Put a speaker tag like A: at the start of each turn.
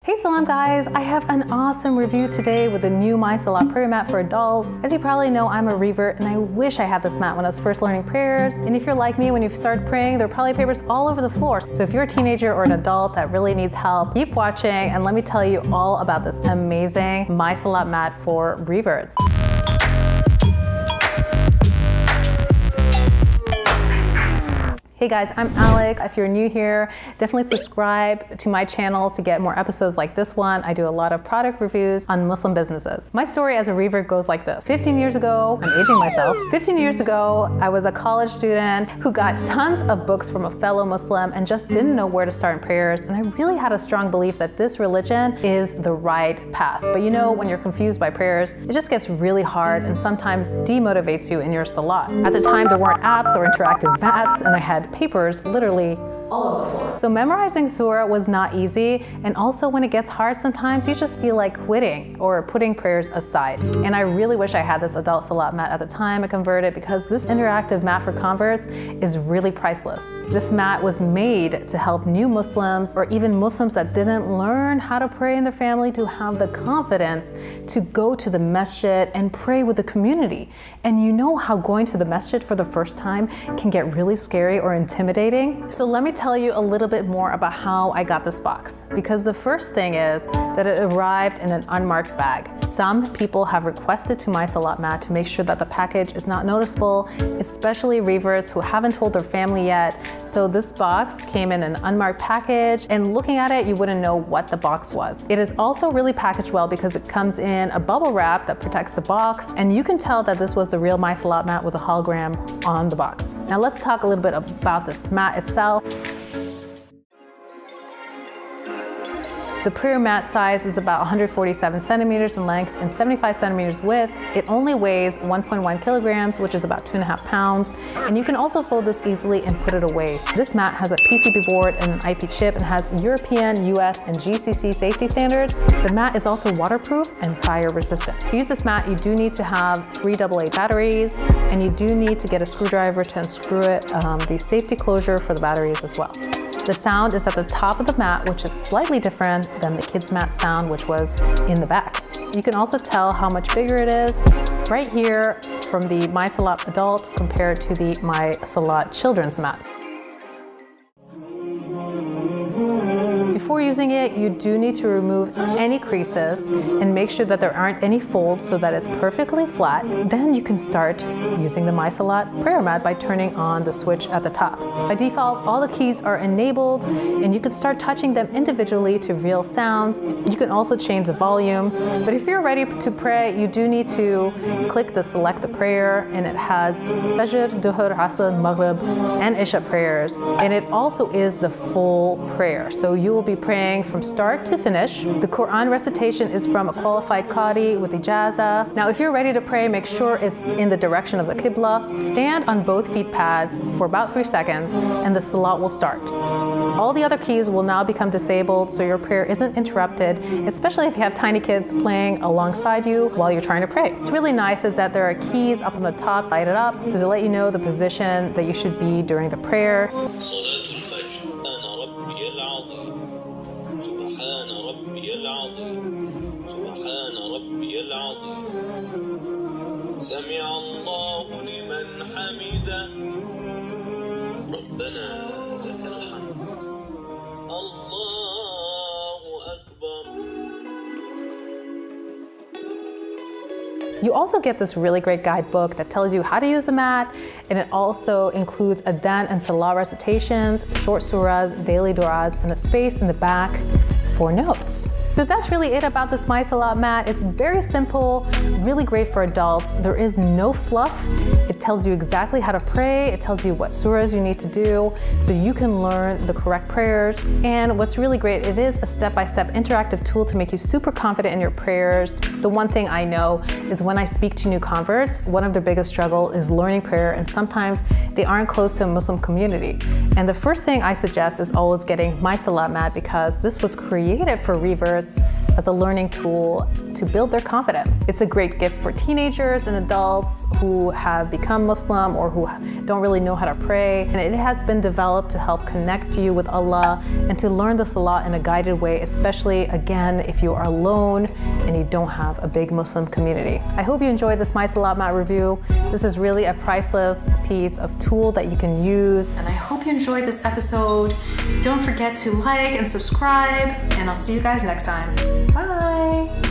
A: Hey Salam guys, I have an awesome review today with the new My Salah prayer mat for adults. As you probably know, I'm a revert and I wish I had this mat when I was first learning prayers. And if you're like me, when you start praying, there are probably papers all over the floor. So if you're a teenager or an adult that really needs help, keep watching and let me tell you all about this amazing My Salah mat for reverts. Hey guys, I'm Alex. If you're new here, definitely subscribe to my channel to get more episodes like this one. I do a lot of product reviews on Muslim businesses. My story as a revert goes like this. 15 years ago, I'm aging myself. 15 years ago, I was a college student who got tons of books from a fellow Muslim and just didn't know where to start in prayers. And I really had a strong belief that this religion is the right path. But you know, when you're confused by prayers, it just gets really hard and sometimes demotivates you in your salat. At the time, there weren't apps or interactive mats, and I had papers literally all over the floor. So memorizing surah was not easy, and also when it gets hard sometimes you just feel like quitting or putting prayers aside. And I really wish I had this adult salat mat at the time I converted, because this interactive mat for converts is really priceless. This mat was made to help new Muslims or even Muslims that didn't learn how to pray in their family to have the confidence to go to the masjid and pray with the community. And you know how going to the masjid for the first time can get really scary or intimidating. So let me tell you a little bit more about how I got this box, because the first thing is that it arrived in an unmarked bag. Some people have requested to My Salat mat to make sure that the package is not noticeable, especially reverts who haven't told their family yet. So this box came in an unmarked package, and looking at it, you wouldn't know what the box was. It is also really packaged well because it comes in a bubble wrap that protects the box, and you can tell that this was the real My Salat mat with a hologram on the box. Now let's talk a little bit about this mat itself. The prayer mat size is about 147 centimeters in length and 75 centimeters width. It only weighs 1.1 kilograms, which is about 2.5 pounds. And you can also fold this easily and put it away. This mat has a PCB board and an IP chip and has European, US, and GCC safety standards. The mat is also waterproof and fire resistant. To use this mat, you do need to have 3 AA batteries, and you do need to get a screwdriver to unscrew it, the safety closure for the batteries as well. The sound is at the top of the mat, which is slightly different than the kids mat sound, which was in the back. You can also tell how much bigger it is right here from the My Salat adult compared to the My Salat children's mat. Before using it, you do need to remove any creases and make sure that there aren't any folds so that it's perfectly flat. Then you can start using the My Salat prayer mat by turning on the switch at the top. By default, all the keys are enabled, and you can start touching them individually to reveal sounds. You can also change the volume. But if you're ready to pray, you do need to click the select the prayer, and it has Fajr, Dhuhr, Asr, Maghreb, and Isha prayers. And it also is the full prayer. So you will be praying from start to finish. The Quran recitation is from a qualified qari with ijaza. Now, if you're ready to pray, make sure it's in the direction of the Qibla. Stand on both feet pads for about 3 seconds, and the salat will start. All the other keys will now become disabled, so your prayer isn't interrupted, especially if you have tiny kids playing alongside you while you're trying to pray. What's really nice is that there are keys up on the top, light it up, so to let you know the position that you should be during the prayer. You also get this really great guidebook that tells you how to use the mat, and it also includes adhan and salah recitations, short surahs, daily du'as, and a space in the back for notes. So that's really it about this My Salat mat. It's very simple, really great for adults. There is no fluff. It tells you exactly how to pray. It tells you what surahs you need to do so you can learn the correct prayers. And what's really great, it is a step-by-step interactive tool to make you super confident in your prayers. The one thing I know is when I speak to new converts, one of their biggest struggle is learning prayer, and sometimes they aren't close to a Muslim community. And the first thing I suggest is always getting My Salat mat, because this was created for reverts as a learning tool to build their confidence. It's a great gift for teenagers and adults who have become Muslim or who don't really know how to pray. And it has been developed to help connect you with Allah and to learn the Salah in a guided way, especially again, if you are alone and you don't have a big Muslim community. I hope you enjoyed this My Salah mat review. This is really a priceless piece of tool that you can use. And I hope you enjoyed this episode. Don't forget to like and subscribe, and I'll see you guys next time. Bye.